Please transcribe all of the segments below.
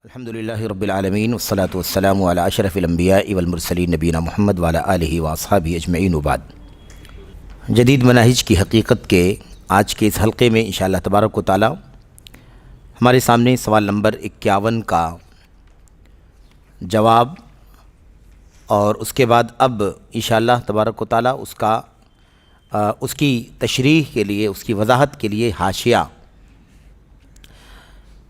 الحمدللہ رب العالمین والصلاة والسلام علی اشرف الانبیاء والمرسلین نبینا محمد وعلی آلہ واصحابہ اجمعین وبعد۔ جدید مناہج کی حقیقت کے آج کے اس حلقے میں انشاءاللہ تبارک و تعالی ہمارے سامنے سوال نمبر 51 کا جواب، اور اس کے بعد اب انشاءاللہ تبارک و تعالی اس کی تشریح کے لیے، اس کی وضاحت کے لیے حاشیہ۔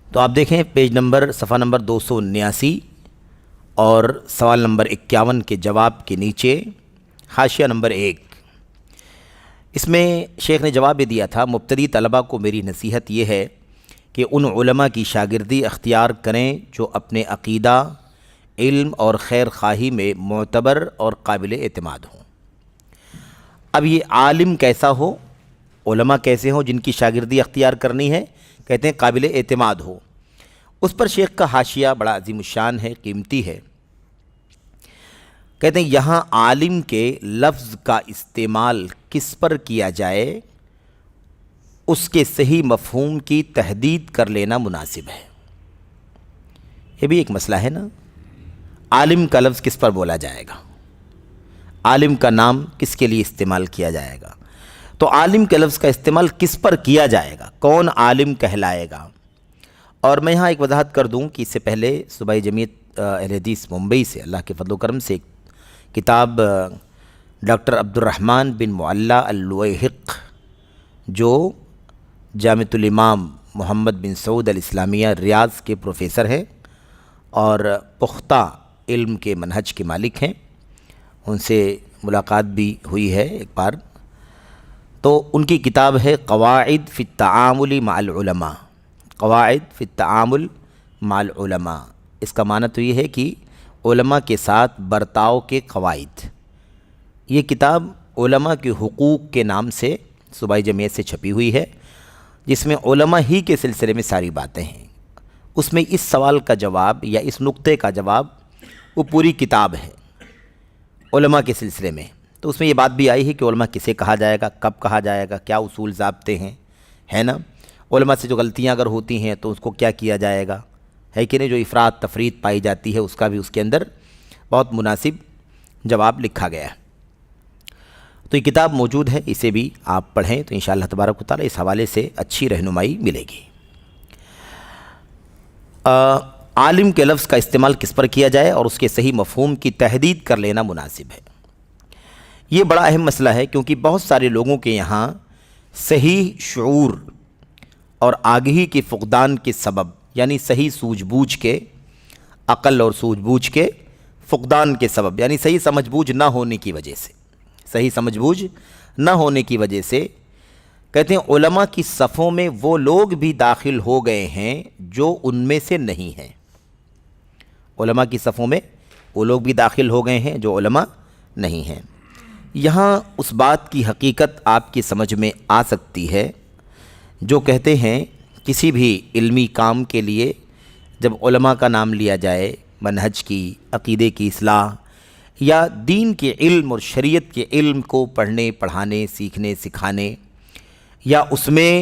تو آپ دیکھیں پیج نمبر صفحہ نمبر 279 اور سوال نمبر 51 کے جواب کے نیچے حاشیہ نمبر 1، اس میں شیخ نے جواب یہ دیا تھا: مبتدی طلباء کو میری نصیحت یہ ہے کہ ان علماء کی شاگردی اختیار کریں جو اپنے عقیدہ، علم اور خیر خواہی میں معتبر اور قابل اعتماد ہوں۔ اب یہ عالم کیسا ہو، علماء کیسے ہوں جن کی شاگردی اختیار کرنی ہے؟ کہتے ہیں قابل اعتماد ہو۔ اس پر شیخ کا حاشیہ بڑا عظیم الشان ہے، قیمتی ہے۔ کہتے ہیں یہاں عالم کے لفظ کا استعمال کس پر کیا جائے اس کے صحیح مفہوم کی تحدید کر لینا مناسب ہے۔ یہ بھی ایک مسئلہ ہے نا، عالم کا لفظ کس پر بولا جائے گا، عالم کا نام کس کے لیے استعمال کیا جائے گا؟ تو عالم کے لفظ کا استعمال کس پر کیا جائے گا، کون عالم کہلائے گا؟ اور میں یہاں ایک وضاحت کر دوں کہ اس سے پہلے صوبائی جمعیت اہل حدیث ممبئی سے اللہ کے فضل و کرم سے ایک کتاب ڈاکٹر عبد الرحمن بن معلیٰ اللویحق، جو جامعۃ الامام محمد بن سعود الاسلامیہ ریاض کے پروفیسر ہیں اور پختہ علم کے منہج کے مالک ہیں، ان سے ملاقات بھی ہوئی ہے ایک بار۔ تو ان کی کتاب ہے قواعد فی التعامل مع العلماء، قواعد فی التعامل مع العلماء۔ اس کا معنی تو یہ ہے کہ علماء کے ساتھ برتاؤ کے قواعد۔ یہ کتاب علماء کے حقوق کے نام سے صوبائی جمعیت سے چھپی ہوئی ہے، جس میں علماء ہی کے سلسلے میں ساری باتیں ہیں۔ اس میں اس سوال کا جواب یا اس نقطے کا جواب وہ پوری کتاب ہے علماء کے سلسلے میں۔ تو اس میں یہ بات بھی آئی ہے کہ علماء کسے کہا جائے گا، کب کہا جائے گا، کیا اصول ضابطے ہیں، ہے نا؟ علماء سے جو غلطیاں اگر ہوتی ہیں تو اس کو کیا کیا جائے گا، ہے کہ نہیں؟ جو افراط تفریط پائی جاتی ہے اس کا بھی اس کے اندر بہت مناسب جواب لکھا گیا ہے۔ تو یہ کتاب موجود ہے، اسے بھی آپ پڑھیں تو انشاءاللہ تبارک و تعالی اس حوالے سے اچھی رہنمائی ملے گی۔ عالم کے لفظ کا استعمال کس پر کیا جائے اور اس کے صحیح مفہوم کی تحدید کر لینا مناسب ہے۔ یہ بڑا اہم مسئلہ ہے، کیونکہ بہت سارے لوگوں کے یہاں صحیح شعور اور آگہی کے فقدان کے سبب، یعنی صحیح سوجھ بوجھ کے، عقل اور سوجھ بوجھ کے فقدان کے سبب، یعنی صحیح سمجھ بوجھ نہ ہونے کی وجہ سے، صحیح سمجھ بوجھ نہ ہونے کی وجہ سے کہتے ہیں علماء کی صفوں میں وہ لوگ بھی داخل ہو گئے ہیں جو ان میں سے نہیں ہیں۔ علماء کی صفوں میں وہ لوگ بھی داخل ہو گئے ہیں جو علماء نہیں ہیں۔ یہاں اس بات کی حقیقت آپ کی سمجھ میں آ سکتی ہے جو کہتے ہیں کسی بھی علمی کام کے لیے جب علماء کا نام لیا جائے، منہج کی، عقیدے کی اصلاح یا دین کے علم اور شریعت کے علم کو پڑھنے، پڑھانے، سیکھنے، سکھانے، یا اس میں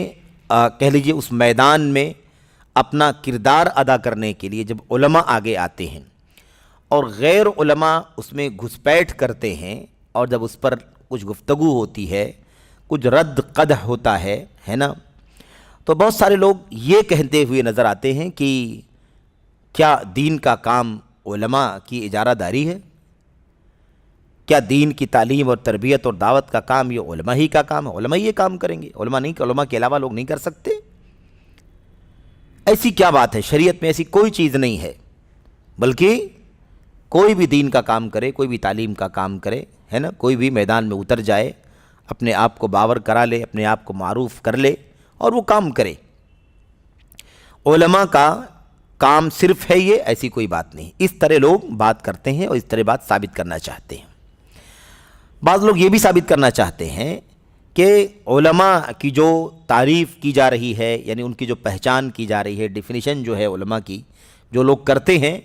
کہہ لیجئے اس میدان میں اپنا کردار ادا کرنے کے لیے جب علماء آگے آتے ہیں اور غیر علماء اس میں گھسپیٹ کرتے ہیں، اور جب اس پر کچھ گفتگو ہوتی ہے، کچھ رد قدح ہوتا ہے نا، تو بہت سارے لوگ یہ کہتے ہوئے نظر آتے ہیں کہ کیا دین کا کام علماء کی اجارہ داری ہے؟ کیا دین کی تعلیم اور تربیت اور دعوت کا کام یہ علماء ہی کا کام ہے؟ علماء یہ کام کریں گے، علماء کے علاوہ لوگ نہیں کر سکتے؟ ایسی کیا بات ہے؟ شریعت میں ایسی کوئی چیز نہیں ہے، بلکہ کوئی بھی دین کا کام کرے، کوئی بھی تعلیم کا کام کرے، ہے نا، کوئی بھی میدان میں اتر جائے، اپنے آپ کو باور کرا لے، اپنے آپ کو معروف کر لے اور وہ کام کرے۔ علماء کا کام صرف ہے یہ، ایسی کوئی بات نہیں۔ اس طرح لوگ بات کرتے ہیں اور اس طرح بات ثابت کرنا چاہتے ہیں۔ بعض لوگ یہ بھی ثابت کرنا چاہتے ہیں کہ علماء کی جو تعریف کی جا رہی ہے، یعنی ان کی جو پہچان کی جا رہی ہے، ڈیفینیشن جو ہے علماء کی جو لوگ کرتے ہیں،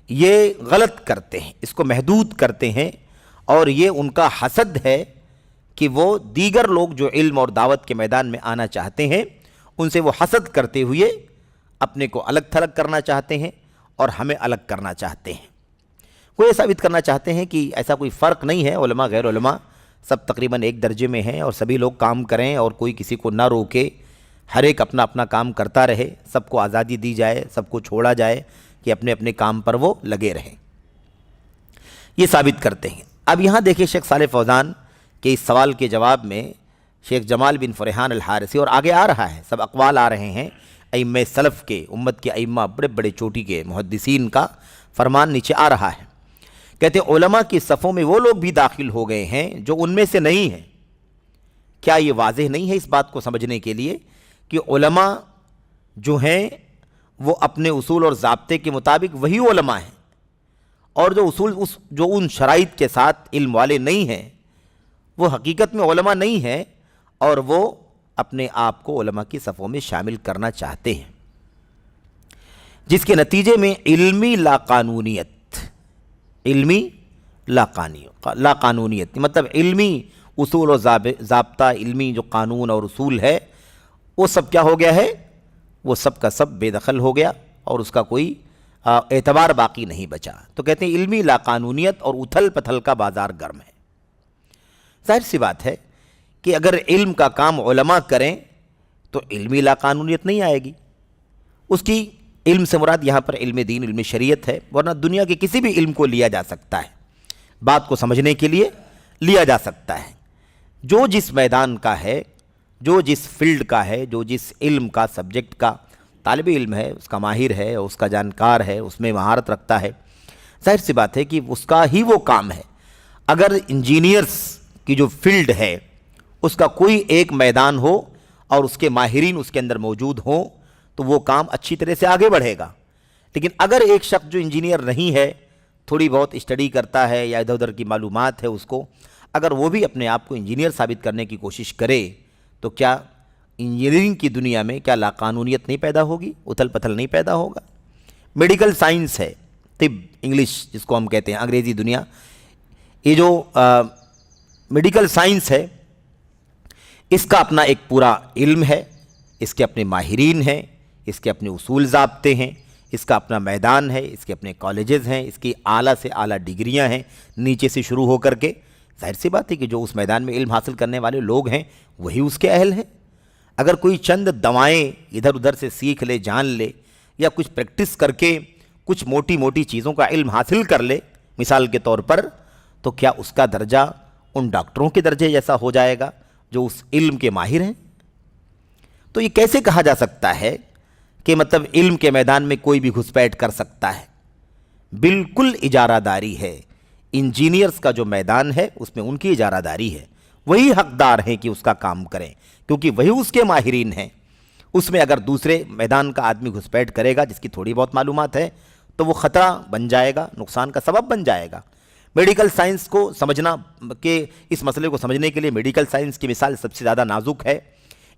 یہ غلط کرتے ہیں، اس کو محدود کرتے ہیں، اور یہ ان کا حسد ہے کہ وہ دیگر لوگ جو علم اور دعوت کے میدان میں آنا چاہتے ہیں ان سے وہ حسد کرتے ہوئے اپنے کو الگ تھلگ کرنا چاہتے ہیں اور ہمیں الگ کرنا چاہتے ہیں۔ وہ یہ ثابت کرنا چاہتے ہیں کہ ایسا کوئی فرق نہیں ہے، علماء غیر علماء سب تقریباً ایک درجے میں ہیں، اور سبھی لوگ کام کریں اور کوئی کسی کو نہ روکے، ہر ایک اپنا اپنا کام کرتا رہے، سب کو آزادی دی جائے، سب کو چھوڑا جائے کہ اپنے اپنے کام پر وہ لگے رہیں، یہ ثابت کرتے ہیں۔ اب یہاں دیکھیں شیخ صالح فوزان کے اس سوال کے جواب میں شیخ جمال بن فرحان الحارثی، اور آگے آ رہا ہے، سب اقوال آ رہے ہیں ائمہ سلف کے، امت کے ائمہ بڑے بڑے چوٹی کے محدثین کا فرمان نیچے آ رہا ہے۔ کہتے ہیں علماء کی صفوں میں وہ لوگ بھی داخل ہو گئے ہیں جو ان میں سے نہیں ہیں۔ کیا یہ واضح نہیں ہے اس بات کو سمجھنے کے لیے کہ علماء جو ہیں وہ اپنے اصول اور ضابطے کے مطابق وہی علماء ہیں، اور جو ان شرائط کے ساتھ علم والے نہیں ہیں وہ حقیقت میں علماء نہیں ہیں، اور وہ اپنے آپ کو علماء کی صفوں میں شامل کرنا چاہتے ہیں، جس کے نتیجے میں علمی لاقانونیت مطلب علمی اصول و ضابطہ، علمی جو قانون اور اصول ہے وہ سب کیا ہو گیا ہے، وہ سب کا سب بے دخل ہو گیا، اور اس کا کوئی اعتبار باقی نہیں بچا۔ تو کہتے ہیں علمی لاقانونیت اور اتھل پتھل کا بازار گرم ہے۔ ظاہر سی بات ہے کہ اگر علم کا کام علماء کریں تو علمی لاقانونیت نہیں آئے گی۔ اس کی علم سے مراد یہاں پر علم دین، علم شریعت ہے، ورنہ دنیا کے کسی بھی علم کو لیا جا سکتا ہے، بات کو سمجھنے کے لیے لیا جا سکتا ہے۔ جو جس میدان کا ہے، جو جس فیلڈ کا ہے، جو جس علم کا سبجیکٹ کا طالب علم ہے، اس کا ماہر ہے، اس کا جانکار ہے، اس میں مہارت رکھتا ہے، ظاہر سی بات ہے کہ اس کا ہی وہ کام ہے۔ اگر انجینئرز کی جو فیلڈ ہے اس کا کوئی ایک میدان ہو اور اس کے ماہرین اس کے اندر موجود ہوں تو وہ کام اچھی طرح سے آگے بڑھے گا۔ لیکن اگر ایک شخص جو انجینئر نہیں ہے، تھوڑی بہت اسٹڈی کرتا ہے یا ادھر ادھر کی معلومات ہے اس کو، اگر وہ بھی اپنے آپ کو انجینئر ثابت کرنے کی کوشش کرے تو کیا انجینئرنگ کی دنیا میں کیا لاقانونیت نہیں پیدا ہوگی، اتھل پتھل نہیں پیدا ہوگا؟ میڈیکل سائنس ہے، طب انگلش جس کو ہم کہتے ہیں، انگریزی دنیا، یہ جو میڈیکل سائنس ہے اس کا اپنا ایک پورا علم ہے، اس کے اپنے ماہرین ہیں، اس کے اپنے اصول ضابطے ہیں، اس کا اپنا میدان ہے، اس کے اپنے کالجز ہیں، اس کی اعلیٰ سے اعلیٰ ڈگریاں ہیں نیچے سے شروع ہو کر کے۔ ظاہر سی بات ہے کہ جو اس میدان میں علم حاصل کرنے والے لوگ ہیں وہی اس کے اہل ہیں۔ اگر کوئی چند دوائیں ادھر ادھر سے سیکھ لے، جان لے، یا کچھ پریکٹس کر کے کچھ موٹی موٹی چیزوں کا علم حاصل کر لے مثال کے طور پر، تو کیا اس کا درجہ ان ڈاکٹروں کے درجے جیسا ہو جائے گا جو اس علم کے ماہر ہیں؟ تو یہ کیسے کہا جا سکتا ہے کہ مطلب علم کے میدان میں کوئی بھی گھسپیٹ کر سکتا ہے؟ بالکل اجارہ داری ہے۔ انجینئرز کا جو میدان ہے اس میں ان کی اجارہ داری ہے، وہی حقدار ہیں کہ اس کا کام کریں، کیونکہ وہی اس کے ماہرین ہیں۔ اس میں اگر دوسرے میدان کا آدمی گھسپیٹ کرے گا جس کی تھوڑی بہت معلومات ہے تو وہ خطرہ بن جائے گا، نقصان کا سبب بن جائے گا۔ میڈیکل سائنس کو سمجھنا کہ اس مسئلے کو سمجھنے کے لیے میڈیکل سائنس کی مثال سب سے زیادہ نازک ہے،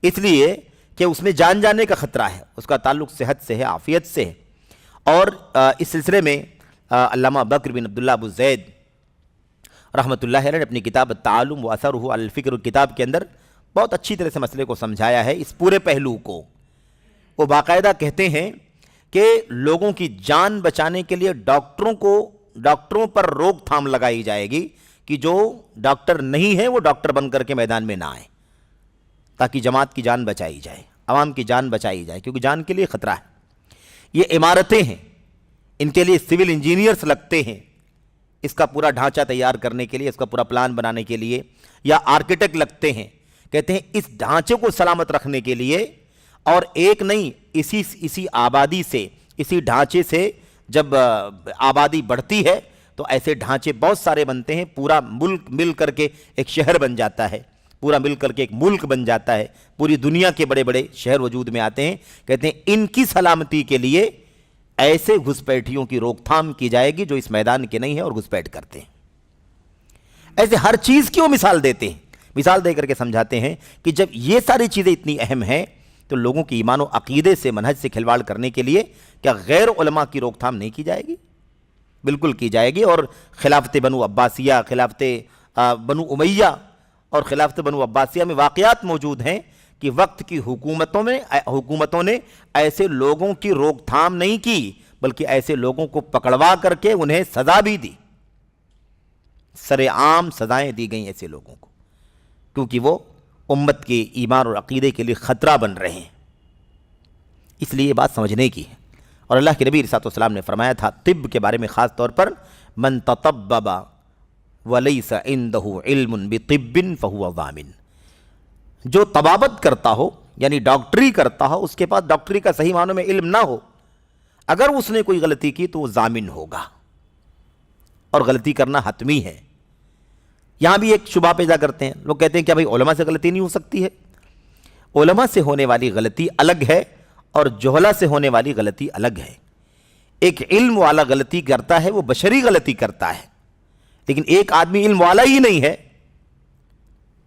اس لیے کہ اس میں جان جانے کا خطرہ ہے، اس کا تعلق صحت سے ہے، عافیت سے ہے۔ اور اس سلسلے میں علامہ بکر بن عبداللہ ابو زید رحمۃ اللہ علیہ نے اپنی کتاب التعالم و اثرہ علی الفکر کتاب کے اندر بہت اچھی طرح سے مسئلے کو سمجھایا ہے، اس پورے پہلو کو۔ وہ باقاعدہ کہتے ہیں کہ لوگوں کی جان بچانے کے لیے ڈاکٹروں پر روک تھام لگائی جائے گی کہ جو ڈاکٹر نہیں ہے وہ ڈاکٹر بن کر کے میدان میں نہ آئے، تاکہ جماعت کی جان بچائی جائے، عوام کی جان بچائی جائے، کیونکہ جان کے لیے خطرہ ہے۔ یہ عمارتیں ہیں، ان کے لیے سول انجینئرز لگتے ہیں، اس کا پورا ڈھانچہ تیار کرنے کے لیے، اس کا پورا پلان بنانے کے لیے، یا آرکیٹیکٹ لگتے ہیں۔ کہتے ہیں اس ڈھانچے کو سلامت رکھنے کے لیے، اور ایک نہیں، اسی آبادی سے، اسی ڈھانچے سے جب آبادی بڑھتی ہے تو ایسے ڈھانچے بہت سارے بنتے ہیں، پورا ملک مل کر کے ایک شہر بن جاتا ہے، پورا مل کر کے ایک ملک بن جاتا ہے، پوری دنیا کے بڑے بڑے شہر وجود میں آتے ہیں۔ کہتے ہیں ان کی سلامتی کے لیے ایسے گھسپیٹھیوں کی روک تھام کی جائے گی جو اس میدان کے نہیں ہیں اور گھسپیٹ کرتے ہیں۔ ایسے ہر چیز کی وہ مثال دیتے ہیں، مثال دے کر کے سمجھاتے ہیں کہ جب یہ ساری چیزیں اتنی اہم ہیں تو لوگوں کی ایمان و عقیدے سے، منہج سے کھلواڑ کرنے کے لیے کیا غیر علماء کی روک تھام نہیں کی جائے گی؟ بالکل کی جائے گی۔ اور خلافت بنو عباسیہ، خلافت بنو امیہ اور خلافت بنو عباسیہ میں واقعات موجود ہیں کہ وقت کی حکومتوں نے ایسے لوگوں کی روک تھام نہیں کی بلکہ ایسے لوگوں کو پکڑوا کر کے انہیں سزا بھی دی، سر عام سزائیں دی گئیں ایسے لوگوں کو، کیونکہ وہ امت کے ایمان اور عقیدے کے لیے خطرہ بن رہے ہیں۔ اس لیے یہ بات سمجھنے کی ہے۔ اور اللہ کے نبی علیہ الصلوۃ والسلام نے فرمایا تھا طب کے بارے میں خاص طور پر، من تطبب ولیس عنده علم بطب فهو ضامن، جو طبابت کرتا ہو یعنی ڈاکٹری کرتا ہو، اس کے پاس ڈاکٹری کا صحیح معنوں میں علم نہ ہو، اگر اس نے کوئی غلطی کی تو وہ ضامن ہوگا، اور غلطی کرنا حتمی ہے۔ یہاں بھی ایک شبہ پیدا کرتے ہیں لوگ، کہتے ہیں کیا بھائی علماء سے غلطی نہیں ہو سکتی ہے؟ علماء سے ہونے والی غلطی الگ ہے اور جہلا سے ہونے والی غلطی الگ ہے۔ ایک علم والا غلطی کرتا ہے وہ بشری غلطی کرتا ہے، لیکن ایک آدمی علم والا ہی نہیں ہے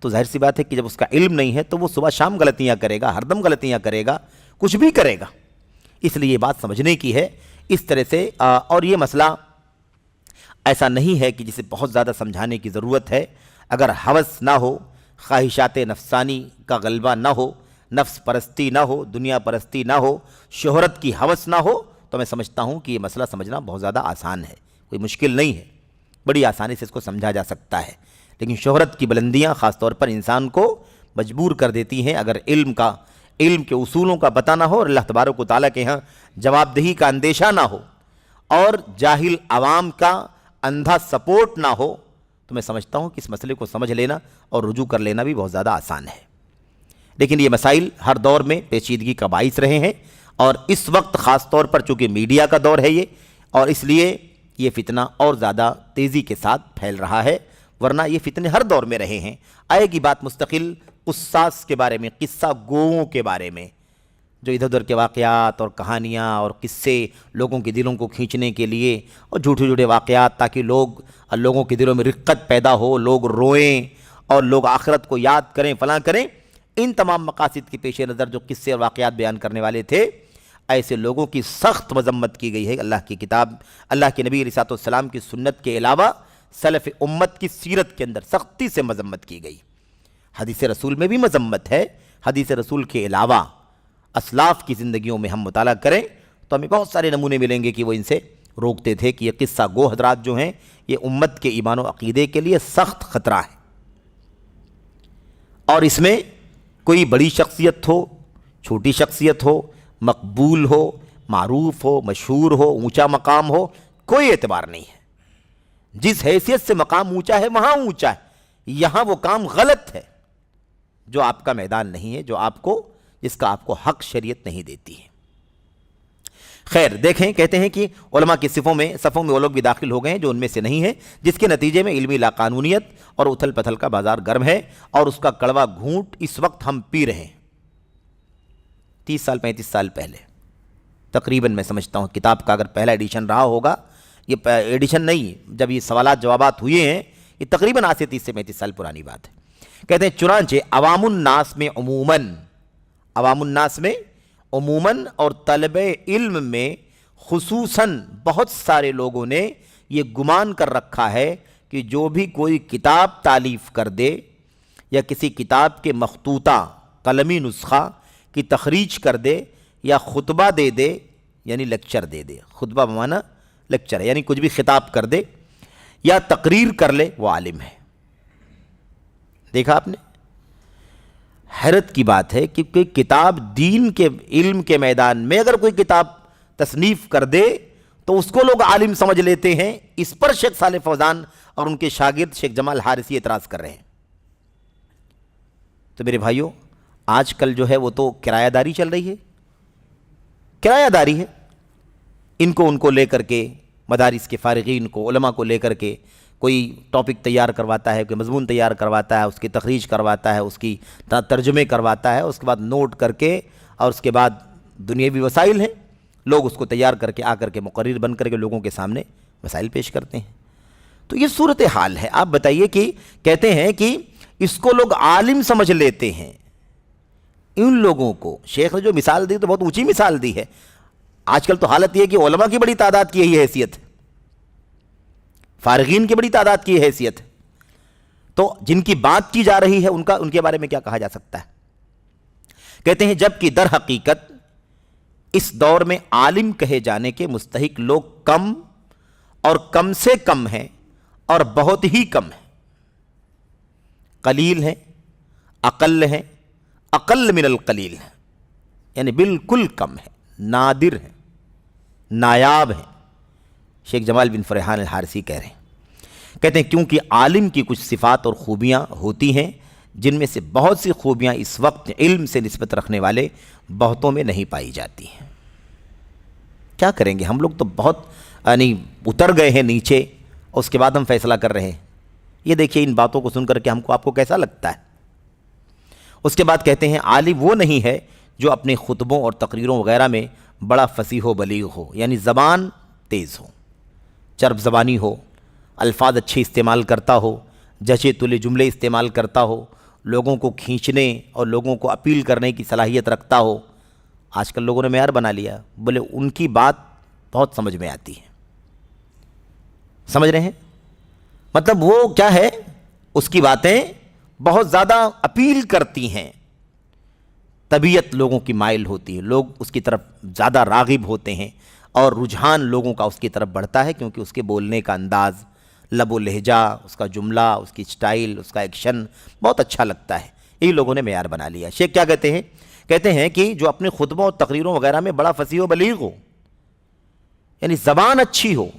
تو ظاہر سی بات ہے کہ جب اس کا علم نہیں ہے تو وہ صبح شام غلطیاں کرے گا، ہر دم غلطیاں کرے گا، کچھ بھی کرے گا۔ اس لیے یہ بات سمجھنے کی ہے اس طرح سے۔ اور یہ مسئلہ ایسا نہیں ہے کہ جسے بہت زیادہ سمجھانے کی ضرورت ہے۔ اگر ہوس نہ ہو، خواہشات نفسانی کا غلبہ نہ ہو، نفس پرستی نہ ہو، دنیا پرستی نہ ہو، شہرت کی ہوس نہ ہو، تو میں سمجھتا ہوں کہ یہ مسئلہ سمجھنا بہت زیادہ آسان ہے، کوئی مشکل نہیں ہے، بڑی آسانی سے اس کو سمجھا جا سکتا ہے۔ لیکن شہرت کی بلندیاں خاص طور پر انسان کو مجبور کر دیتی ہیں۔ اگر علم کے اصولوں کا پتہ نہ ہو اور اللہ تبارک و تعالیٰ کے ہاں جواب دہی کا اندیشہ نہ ہو اور جاہل عوام کا اندھا سپورٹ نہ ہو، تو میں سمجھتا ہوں کہ اس مسئلے کو سمجھ لینا اور رجوع کر لینا بھی بہت زیادہ آسان ہے۔ لیکن یہ مسائل ہر دور میں پیچیدگی کا باعث رہے ہیں، اور اس وقت خاص طور پر چونکہ میڈیا کا دور ہے یہ، اور اس لیے یہ فتنہ اور زیادہ تیزی کے ساتھ پھیل رہا ہے، ورنہ یہ فتنے ہر دور میں رہے ہیں۔ آئے گی بات مستقل قصاص کے بارے میں، قصہ گوؤں کے بارے میں، جو ادھر ادھر کے واقعات اور کہانیاں اور قصے لوگوں کے دلوں کو کھینچنے کے لیے، اور جھوٹے واقعات تاکہ لوگوں کے دلوں میں رقت پیدا ہو، لوگ روئیں اور لوگ آخرت کو یاد کریں، فلاں کریں، ان تمام مقاصد کے پیش نظر جو قصے اور واقعات بیان کرنے والے تھے، ایسے لوگوں کی سخت مذمت کی گئی ہے۔ اللہ کی کتاب، اللہ کے نبی علیہ الصلوۃ والسلام کی سنت کے علاوہ سلف امت کی سیرت کے اندر سختی سے مذمت کی گئی۔ حدیث رسول میں بھی مذمت ہے، حدیث رسول کے علاوہ اسلاف کی زندگیوں میں ہم مطالعہ کریں تو ہمیں بہت سارے نمونے ملیں گے کہ وہ ان سے روکتے تھے کہ یہ قصہ گو حضرات جو ہیں یہ امت کے ایمان و عقیدے کے لیے سخت خطرہ ہے، اور اس میں کوئی بڑی شخصیت ہو، چھوٹی شخصیت ہو، مقبول ہو، معروف ہو، مشہور ہو، اونچا مقام ہو، کوئی اعتبار نہیں ہے۔ جس حیثیت سے مقام اونچا ہے وہاں اونچا ہے، یہاں وہ کام غلط ہے جو آپ کا میدان نہیں ہے، جس کا آپ کو حق شریعت نہیں دیتی ہے۔ خیر دیکھیں، کہتے ہیں کہ علماء کی صفوں میں وہ لوگ بھی داخل ہو گئے ہیں جو ان میں سے نہیں ہیں، جس کے نتیجے میں علمی لاقانونیت اور اتھل پتھل کا بازار گرم ہے، اور اس کا کڑوا گھونٹ اس وقت ہم پی رہے ہیں۔ 30 سال 35 سال پہلے تقریباً میں سمجھتا ہوں کتاب کا اگر پہلا ایڈیشن رہا ہوگا، یہ ایڈیشن نہیں، جب یہ سوالات جوابات ہوئے ہیں، یہ تقریباً آج سے 30 سے 35 سال پرانی بات ہے۔ کہتے ہیں چنانچہ عوام الناس میں عموماً اور طلب علم میں خصوصاً بہت سارے لوگوں نے یہ گمان کر رکھا ہے کہ جو بھی کوئی کتاب تالیف کر دے یا کسی کتاب کے مخطوطہ قلمی نسخہ کی تخریج کر دے یا خطبہ دے دے، یعنی لیکچر دے دے، خطبہ بمانا لیکچر ہے، یعنی کچھ بھی خطاب کر دے یا تقریر کر لے، وہ عالم ہے۔ دیکھا آپ نے، حیرت کی بات ہے کہ کوئی کتاب دین کے علم کے میدان میں اگر کوئی کتاب تصنیف کر دے تو اس کو لوگ عالم سمجھ لیتے ہیں۔ اس پر شیخ صالح فوزان اور ان کے شاگرد شیخ جمال حارثی اعتراض کر رہے ہیں۔ تو میرے بھائیوں، آج کل جو ہے وہ تو کرایہ داری چل رہی ہے، کرایہ داری ہے، ان کو لے کر کے مدارس کے فارغین کو، علماء کو لے کر کے کوئی ٹاپک تیار کرواتا ہے، کوئی مضمون تیار کرواتا ہے، اس کی تخریج کرواتا ہے، اس کی ترجمے کرواتا ہے، اس کے بعد نوٹ کر کے، اور اس کے بعد دنیاوی وسائل ہیں، لوگ اس کو تیار کر کے آ کر کے مقرر بن کر کے لوگوں کے سامنے مسائل پیش کرتے ہیں۔ تو یہ صورتحال ہے۔ آپ بتائیے کہ کہتے ہیں کہ اس کو لوگ عالم سمجھ لیتے ہیں، ان لوگوں کو شیخ نے جو مثال دی تو بہت اونچی مثال دی ہے۔ آج کل تو حالت یہ ہے کہ علماء کی بڑی تعداد کی یہی حیثیت، فارغین کی بڑی تعداد کی حیثیت، تو جن کی بات کی جا رہی ہے ان کے بارے میں کیا کہا جا سکتا ہے؟ کہتے ہیں جبکہ در حقیقت اس دور میں عالم کہے جانے کے مستحق لوگ کم اور کم سے کم ہیں اور بہت ہی کم ہیں. قلیل ہیں، اقل ہیں، اقل من القلیل ہیں، یعنی بالکل کم ہے، نادر ہیں، نایاب ہیں. شیخ جمال بن فرحان الحارثی کہہ رہے ہیں، کہتے ہیں کیونکہ عالم کی کچھ صفات اور خوبیاں ہوتی ہیں جن میں سے بہت سی خوبیاں اس وقت علم سے نسبت رکھنے والے بہتوں میں نہیں پائی جاتی ہیں. کیا کریں گے، ہم لوگ تو بہت یعنی اتر گئے ہیں نیچے، اور اس کے بعد ہم فیصلہ کر رہے ہیں. یہ دیکھیے ان باتوں کو سن کر کے آپ کو کیسا لگتا ہے. اس کے بعد کہتے ہیں عالم وہ نہیں ہے جو اپنے خطبوں اور تقریروں وغیرہ میں بڑا فصیح و بلیغ ہو، یعنی زبان تیز ہو، چرب زبانی ہو، الفاظ اچھے استعمال کرتا ہو، جچے تلے جملے استعمال کرتا ہو، لوگوں کو کھینچنے اور لوگوں کو اپیل کرنے کی صلاحیت رکھتا ہو. آج کل لوگوں نے معیار بنا لیا، بولے ان کی بات بہت سمجھ میں آتی ہے. سمجھ رہے ہیں؟ مطلب وہ کیا ہے، اس کی باتیں بہت زیادہ اپیل کرتی ہیں، طبیعت لوگوں کی مائل ہوتی ہے، لوگ اس کی طرف زیادہ راغب ہوتے ہیں، اور رجحان لوگوں کا اس کی طرف بڑھتا ہے کیونکہ اس کے بولنے کا انداز، لب و لہجہ، اس کا جملہ، اس کی سٹائل، اس کا ایکشن بہت اچھا لگتا ہے. یہی لوگوں نے معیار بنا لیا. شیخ کیا کہتے ہیں؟ کہتے ہیں کہ جو اپنے خطبوں اور تقریروں وغیرہ میں بڑا فصیح و بلیغ ہو، یعنی زبان اچھی ہو.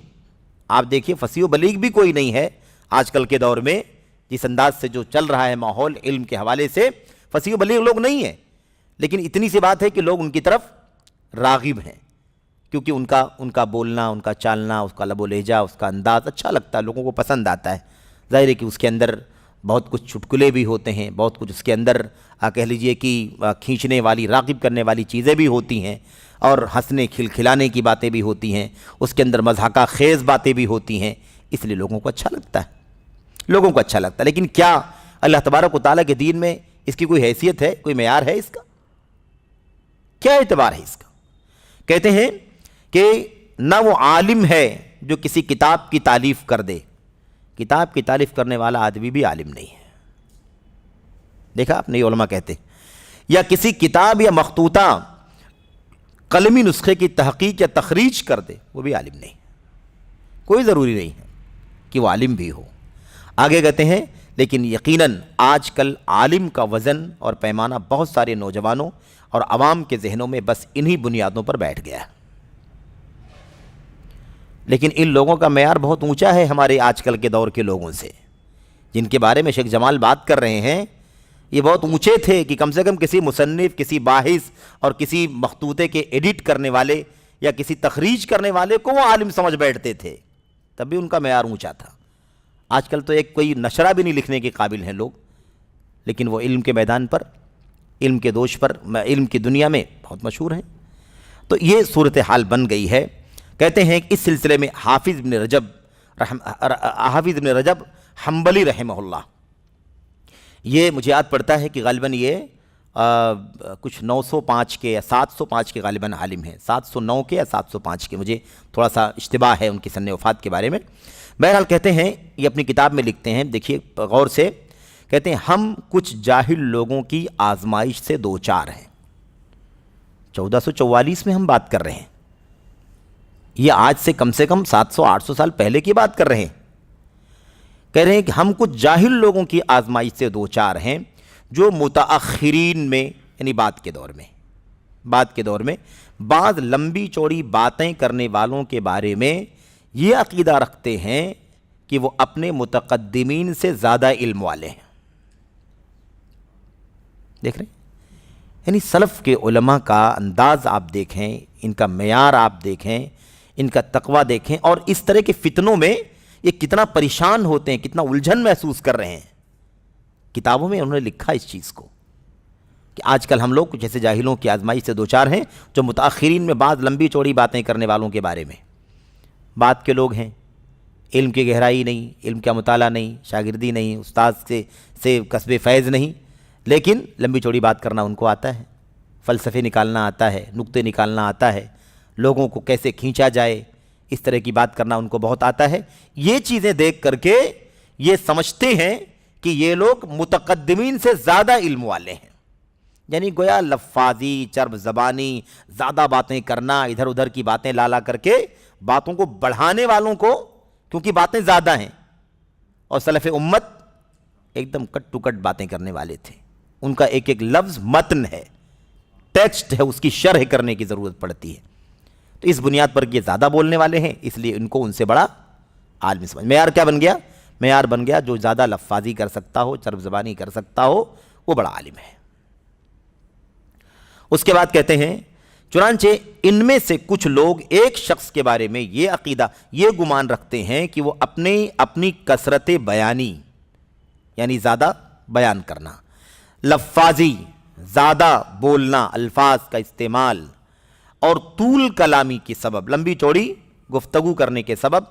آپ دیکھیے فصیح و بلیغ بھی کوئی نہیں ہے آج کل کے دور میں، جس انداز سے جو چل رہا ہے ماحول علم کے حوالے سے، فصیح و بلیغ لوگ نہیں ہیں، لیکن اتنی سی بات ہے کہ لوگ ان کی طرف راغب ہیں کیونکہ ان کا بولنا، ان کا چالنا، اس کا لب و لہجہ، اس کا انداز اچھا لگتا ہے، لوگوں کو پسند آتا ہے. ظاہر ہے کہ اس کے اندر بہت کچھ چٹکلے بھی ہوتے ہیں، بہت کچھ اس کے اندر کہہ لیجئے کہ کھینچنے والی، راغب کرنے والی چیزیں بھی ہوتی ہیں، اور ہنسنے کھلکھلانے کی باتیں بھی ہوتی ہیں، اس کے اندر مضحکہ خیز باتیں بھی ہوتی ہیں. اس لیے لوگوں کو اچھا لگتا ہے، لوگوں کو اچھا لگتا ہے. لیکن کیا اللہ تبارک و تعالیٰ کے دین میں اس کی کوئی حیثیت ہے، کوئی معیار ہے اس کا؟ کیا اعتبار ہے اس کا؟ کہتے ہیں کہ نہ وہ عالم ہے جو کسی کتاب کی تالیف کر دے. کتاب کی تالیف کرنے والا آدمی بھی عالم نہیں ہے. دیکھا آپ نے، یہ علماء کہتے ہیں. یا کسی کتاب یا مخطوطہ قلمی نسخے کی تحقیق یا تخریج کر دے، وہ بھی عالم نہیں. کوئی ضروری نہیں ہے کہ وہ عالم بھی ہو. آگے کہتے ہیں لیکن یقیناً آج کل عالم کا وزن اور پیمانہ بہت سارے نوجوانوں اور عوام کے ذہنوں میں بس انہی بنیادوں پر بیٹھ گیا ہے. لیکن ان لوگوں کا معیار بہت اونچا ہے ہمارے آج کل کے دور کے لوگوں سے، جن کے بارے میں شیخ جمال بات کر رہے ہیں. یہ بہت اونچے تھے کہ کم سے کم کسی مصنف، کسی باحث اور کسی مخطوطے کے ایڈٹ کرنے والے یا کسی تخریج کرنے والے کو وہ عالم سمجھ بیٹھتے تھے، تب بھی ان کا معیار اونچا تھا. آج کل تو ایک کوئی نشرہ بھی نہیں لکھنے کے قابل ہیں لوگ، لیکن وہ علم کے میدان پر، علم کے دوش پر، علم کی دنیا میں بہت مشہور ہیں. تو یہ صورتحال بن گئی ہے. کہتے ہیں کہ اس سلسلے میں حافظ ابن رجب حنبلی رحمہ اللہ، یہ مجھے یاد پڑتا ہے کہ غالباً یہ کچھ 905 کے یا 705 کے غالباً عالم ہیں، 709 کے یا 705 کے، مجھے تھوڑا سا اشتباہ ہے ان کی سن وفات کے بارے میں. بہرحال کہتے ہیں، یہ اپنی کتاب میں لکھتے ہیں، دیکھیے غور سے، کہتے ہیں ہم کچھ جاہل لوگوں کی آزمائش سے دوچار ہیں. 1444 میں ہم بات کر رہے ہیں، یہ آج سے کم 700-800 سال پہلے کی بات کر رہے ہیں. کہہ رہے ہیں کہ ہم کچھ جاہل لوگوں کی آزمائش سے دوچار ہیں جو متاخرین میں، یعنی بعد کے دور میں بعض لمبی چوڑی باتیں کرنے والوں کے بارے میں یہ عقیدہ رکھتے ہیں کہ وہ اپنے متقدمین سے زیادہ علم والے ہیں. دیکھ رہے ہیں؟ یعنی سلف کے علماء کا انداز آپ دیکھیں، ان کا معیار آپ دیکھیں، ان کا تقویٰ دیکھیں، اور اس طرح کے فتنوں میں یہ کتنا پریشان ہوتے ہیں، کتنا الجھن محسوس کر رہے ہیں. کتابوں میں انہوں نے لکھا اس چیز کو کہ آج کل ہم لوگ کچھ ایسے جاہلوں کی آزمائش سے دوچار ہیں جو متاخرین میں بعض لمبی چوڑی باتیں کرنے والوں کے بارے میں، بات کے لوگ ہیں، علم کی گہرائی نہیں، علم کا مطالعہ نہیں، شاگردی نہیں، استاد سے کسب فیض نہیں، لیکن لمبی چوڑی بات کرنا ان کو آتا ہے، فلسفے نکالنا آتا ہے، نکتے نکالنا آتا ہے، لوگوں کو کیسے کھینچا جائے، اس طرح کی بات کرنا ان کو بہت آتا ہے. یہ چیزیں دیکھ کر کے یہ سمجھتے ہیں کہ یہ لوگ متقدمین سے زیادہ علم والے ہیں. یعنی گویا لفاظی، چرب زبانی، زیادہ باتیں کرنا، ادھر ادھر کی باتیں لا کر کے باتوں کو بڑھانے والوں کو، کیونکہ باتیں زیادہ ہیں، اور سلف امت ایک دم کٹ ٹو کٹ باتیں کرنے والے تھے، ان کا ایک ایک لفظ متن ہے، ٹیکسٹ ہے، اس کی شرح کرنے کی ضرورت پڑتی ہے. تو اس بنیاد پر یہ زیادہ بولنے والے ہیں، اس لیے ان کو ان سے بڑا عالم سمجھ. معیار کیا بن گیا؟ معیار بن گیا جو زیادہ لفاظی کر سکتا ہو، چرب زبانی کر سکتا ہو، وہ بڑا عالم ہے. اس کے بعد کہتے ہیں چنانچہ ان میں سے کچھ لوگ ایک شخص کے بارے میں یہ عقیدہ، یہ گمان رکھتے ہیں کہ وہ اپنی کثرت بیانی، یعنی زیادہ بیان کرنا، لفاظی، زیادہ بولنا، الفاظ کا استعمال، اور طول کلامی کے سبب، لمبی چوڑی گفتگو کرنے کے سبب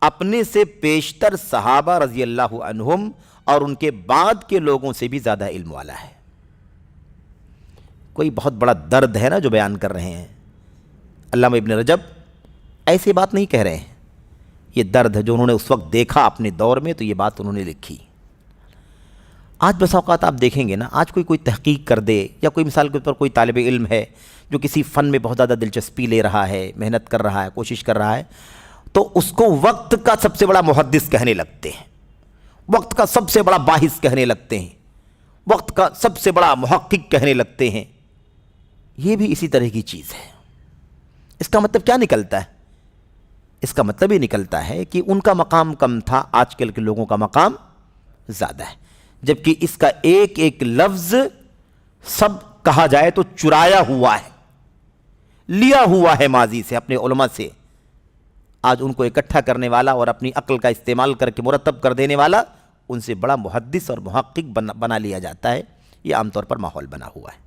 اپنے سے پیشتر صحابہ رضی اللہ عنہم اور ان کے بعد کے لوگوں سے بھی زیادہ علم والا ہے. کوئی بہت بڑا درد ہے نا جو بیان کر رہے ہیں. علامہ ابن رجب ایسی بات نہیں کہہ رہے ہیں، یہ درد ہے جو انہوں نے اس وقت دیکھا اپنے دور میں، تو یہ بات انہوں نے لکھی. آج بس اوقات آپ دیکھیں گے نا، آج کوئی تحقیق کر دے، یا کوئی مثال کے طور پر کوئی طالب علم ہے جو کسی فن میں بہت زیادہ دلچسپی لے رہا ہے، محنت کر رہا ہے، کوشش کر رہا ہے، تو اس کو وقت کا سب سے بڑا محدث کہنے لگتے ہیں، وقت کا سب سے بڑا باحث کہنے لگتے ہیں، وقت کا سب سے بڑا محقق کہنے لگتے ہیں. یہ بھی اسی طرح کی چیز ہے. اس کا مطلب کیا نکلتا ہے؟ اس کا مطلب یہ نکلتا ہے کہ ان کا مقام کم تھا، آج کل کے لوگوں کا مقام زیادہ ہے، جبکہ اس کا ایک ایک لفظ سب کہا جائے تو چرایا ہوا ہے، لیا ہوا ہے ماضی سے، اپنے علماء سے. آج ان کو اکٹھا کرنے والا اور اپنی عقل کا استعمال کر کے مرتب کر دینے والا، ان سے بڑا محدث اور محقق بنا لیا جاتا ہے. یہ عام طور پر ماحول بنا ہوا ہے.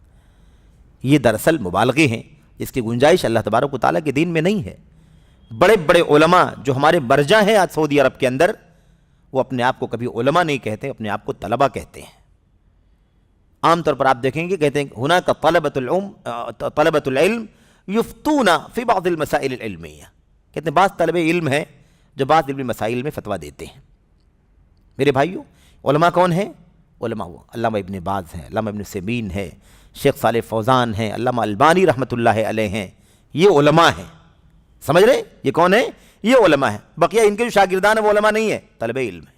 یہ دراصل مبالغے ہیں، اس کی گنجائش اللہ تبارک و تعالیٰ کے دین میں نہیں ہے. بڑے بڑے علماء جو ہمارے مرجع ہیں آج سعودی عرب کے اندر، وہ اپنے آپ کو کبھی علماء نہیں کہتے، اپنے آپ کو طلبہ کہتے ہیں. عام طور پر آپ دیکھیں گے کہتے ہیں ہناک طلبۃ العلم یفتون فی بعض المسائل العلمیہ، کہتے ہیں بعض طلب علم ہیں جو بعض علمی مسائل میں فتویٰ دیتے ہیں. میرے بھائیو، علماء کون ہیں؟ علماء وہ علامہ ابن باز ہیں، علامہ ابن سیمین ہے، شیخ صالح فوزان ہیں، علامہ البانی رحمۃ اللہ علیہ ہیں. یہ علماء ہیں، سمجھ رہے؟ یہ کون ہیں؟ یہ علماء ہیں. بقیہ ان کے جو شاگردان ہیں وہ علماء نہیں ہیں، طلب علم ہیں.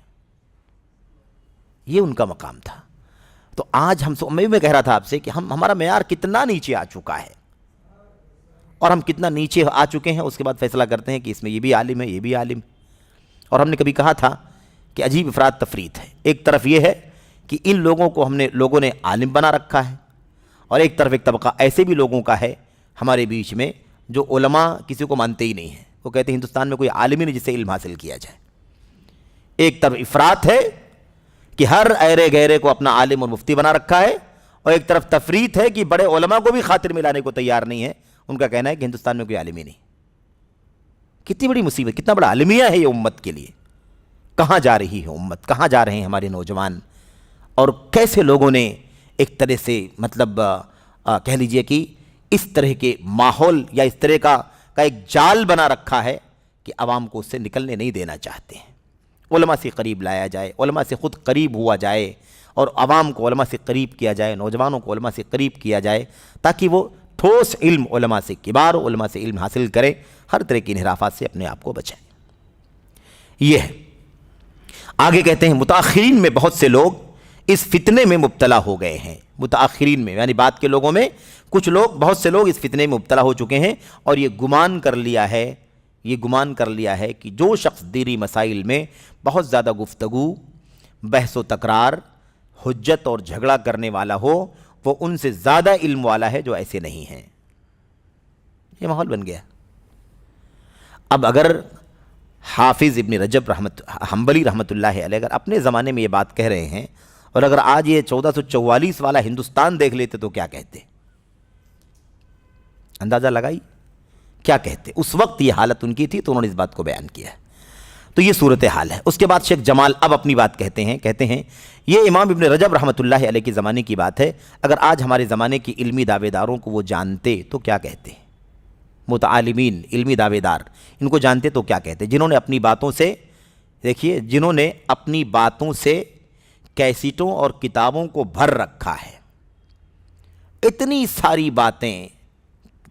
یہ ان کا مقام تھا. تو آج میں کہہ رہا تھا آپ سے کہ ہمارا معیار کتنا نیچے آ چکا ہے، اور ہم کتنا نیچے آ چکے ہیں، اس کے بعد فیصلہ کرتے ہیں کہ اس میں یہ بھی عالم ہے، یہ بھی عالم. اور ہم نے کبھی کہا تھا کہ عجیب افراد تفریط ہے. ایک طرف یہ ہے کہ ان لوگوں کو لوگوں نے عالم بنا رکھا ہے، اور ایک طرف ایک طبقہ ایسے بھی لوگوں کا ہے ہمارے بیچ میں جو علماء کسی کو مانتے ہی نہیں ہیں. وہ کہتے ہیں ہندوستان میں کوئی عالم ہی نہیں جس سے علم حاصل کیا جائے. ایک طرف افراط ہے کہ ہر ایرے گہرے کو اپنا عالم اور مفتی بنا رکھا ہے، اور ایک طرف تفریط ہے کہ بڑے علماء کو بھی خاطر میں لانے کو تیار نہیں ہے. ان کا کہنا ہے کہ ہندوستان میں کوئی عالم ہی نہیں. کتنی بڑی مصیبت، کتنا بڑا المیہ ہے یہ امت کے لیے. کہاں جا رہی ہے امت، کہاں جا رہے ہیں ہمارے نوجوان، اور کیسے لوگوں نے ایک طرح سے مطلب کہہ لیجئے کہ اس طرح کے ماحول یا اس طرح کا ایک جال بنا رکھا ہے کہ عوام کو اس سے نکلنے نہیں دینا چاہتے ہیں. علماء سے قریب لایا جائے، علماء سے خود قریب ہوا جائے، اور عوام کو علماء سے قریب کیا جائے، نوجوانوں کو علماء سے قریب کیا جائے، تاکہ وہ ٹھوس علم علماء سے کبار علماء سے علم حاصل کریں، ہر طرح کی انحرافات سے اپنے آپ کو بچائیں. یہ ہے. آگے کہتے ہیں متاخرین میں بہت سے لوگ اس فتنے میں مبتلا ہو گئے ہیں. متاخرین میں یعنی بعد کے لوگوں میں کچھ لوگ، بہت سے لوگ اس فتنے میں مبتلا ہو چکے ہیں، اور یہ گمان کر لیا ہے کہ جو شخص دینی مسائل میں بہت زیادہ گفتگو، بحث و تکرار، حجت اور جھگڑا کرنے والا ہو، وہ ان سے زیادہ علم والا ہے جو ایسے نہیں ہیں. یہ ماحول بن گیا. اب اگر حافظ ابن رجب حنبلی رحمۃ اللہ علیہ اگر اپنے زمانے میں یہ بات کہہ رہے ہیں، اور اگر آج یہ 1444 والا ہندوستان دیکھ لیتے تو کیا کہتے؟ اندازہ لگائی کیا کہتے. اس وقت یہ حالت ان کی تھی تو انہوں نے اس بات کو بیان کیا ہے. تو یہ صورتحال ہے. اس کے بعد شیخ جمال اب اپنی بات کہتے ہیں یہ امام ابن رجب رحمۃ اللہ علیہ کے زمانے کی بات ہے. اگر آج ہمارے زمانے کی علمی دعوے داروں کو وہ جانتے تو کیا کہتے؟ متعالمین، علمی دعوے دار ان کو جانتے تو کیا کہتے؟ جنہوں نے اپنی باتوں سے، دیکھیے، جنہوں نے اپنی باتوں سے کیسٹوں اور کتابوں کو بھر رکھا ہے، اتنی ساری باتیں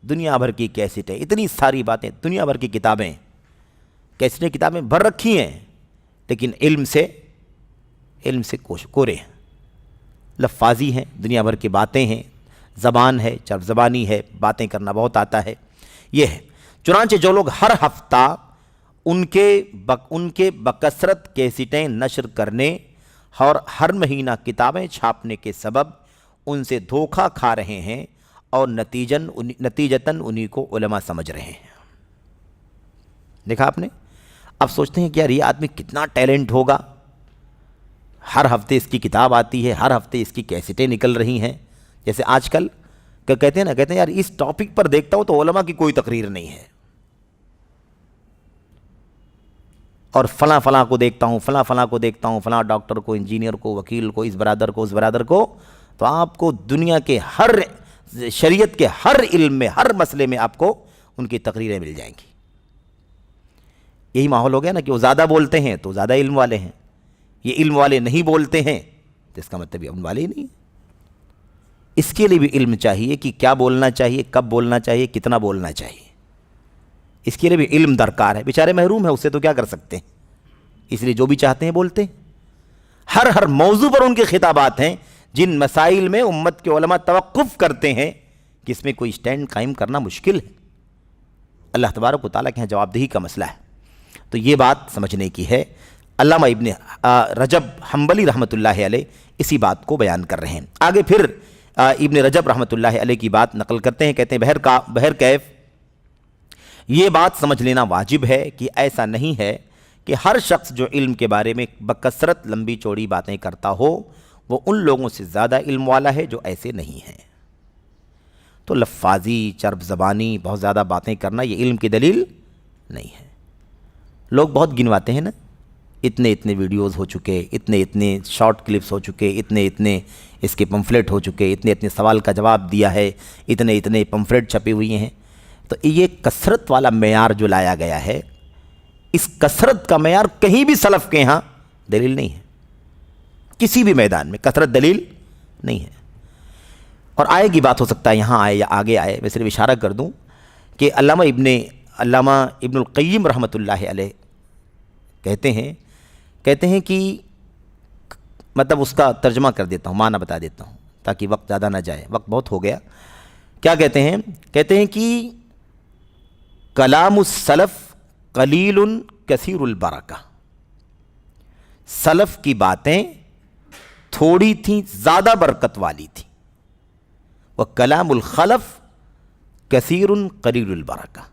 دنیا بھر کی کیسٹیں، اتنی ساری باتیں دنیا بھر کی کتابیں، کیسٹیں کتابیں بھر رکھی ہیں، لیکن علم سے کورے ہیں، لفاظی ہیں، دنیا بھر کی باتیں ہیں، زبان ہے، چرب زبانی ہے، باتیں کرنا بہت آتا ہے، یہ ہے۔ چنانچہ جو لوگ ہر ہفتہ ان کے بکثرت کیسٹیں نشر کرنے اور ہر مہینہ کتابیں چھاپنے کے سبب ان سے دھوکہ کھا رہے ہیں اور نتیجتاً انہی کو علماء سمجھ رہے ہیں۔ دیکھا آپ نے؟ اب سوچتے ہیں کہ یار یہ آدمی کتنا ٹیلنٹ ہوگا، ہر ہفتے اس کی کتاب آتی ہے، ہر ہفتے اس کی کیسٹیں نکل رہی ہیں۔ جیسے آج کل کہتے ہیں یار اس ٹاپک پر دیکھتا ہوں تو علماء کی کوئی تقریر نہیں ہے، اور فلاں کو دیکھتا ہوں، فلاں ڈاکٹر کو، انجینئر کو، وکیل کو، اس برادر کو، تو آپ کو دنیا کے ہر شریعت کے ہر علم میں، ہر مسئلے میں آپ کو ان کی تقریریں مل جائیں گی۔ یہی ماحول ہو گیا نا کہ وہ زیادہ بولتے ہیں تو زیادہ علم والے ہیں، یہ علم والے نہیں بولتے ہیں تو اس کا مطلب یہ علم والے ہی نہیں ہیں۔ اس کے لیے بھی علم چاہیے کہ کیا بولنا چاہیے، کب بولنا چاہیے، کتنا بولنا چاہیے، اس کے لیے بھی علم درکار ہے۔ بیچارے محروم ہیں، اس سے تو کیا کر سکتے ہیں، اس لیے جو بھی چاہتے ہیں بولتے ہیں۔ ہر موضوع پر ان کے خطابات ہیں جن مسائل میں امت کے علماء توقف کرتے ہیں کہ اس میں کوئی سٹینڈ قائم کرنا مشکل ہے، اللہ تبارک و تعالیٰ کے یہاں جواب دہی کا مسئلہ ہے۔ تو یہ بات سمجھنے کی ہے۔ علامہ ابن رجب حنبلی رحمۃ اللہ علیہ اسی بات کو بیان کر رہے ہیں۔ آگے پھر ابن رجب رحمۃ اللہ علیہ کی بات نقل کرتے ہیں، کہتے ہیں بہرکیف یہ بات سمجھ لینا واجب ہے کہ ایسا نہیں ہے کہ ہر شخص جو علم کے بارے میں بکثرت لمبی چوڑی باتیں کرتا ہو وہ ان لوگوں سے زیادہ علم والا ہے جو ایسے نہیں ہیں۔ تو لفاظی، چرب زبانی، بہت زیادہ باتیں کرنا یہ علم کی دلیل نہیں ہے۔ لوگ بہت گنواتے ہیں نا، اتنے ویڈیوز ہو چکے، اتنے شارٹ کلپس ہو چکے، اتنے اس کے پمفلیٹ ہو چکے، اتنے سوال کا جواب دیا ہے، اتنے پمفلیٹ چھپے ہوئے ہیں۔ تو یہ کثرت والا معیار جو لایا گیا ہے، اس کثرت کا معیار کہیں بھی سلف کے ہاں دلیل نہیں ہے، کسی بھی میدان میں کثرت دلیل نہیں ہے۔ اور آئے گی بات، ہو سکتا ہے یہاں آئے یا آگے آئے، میں صرف اشارہ کر دوں کہ علامہ ابن القیم رحمۃ اللہ علیہ کہتے ہیں کہ مطلب اس کا ترجمہ کر دیتا ہوں، معنی بتا دیتا ہوں تاکہ وقت زیادہ نہ جائے، وقت بہت ہو گیا۔ کیا کہتے ہیں کہ کلام السلف قلیل کثیر البرکہ، سلف کی باتیں تھوڑی تھیں، زیادہ برکت والی تھیں، وکلام الخلف کثیر قلیل البرکہ،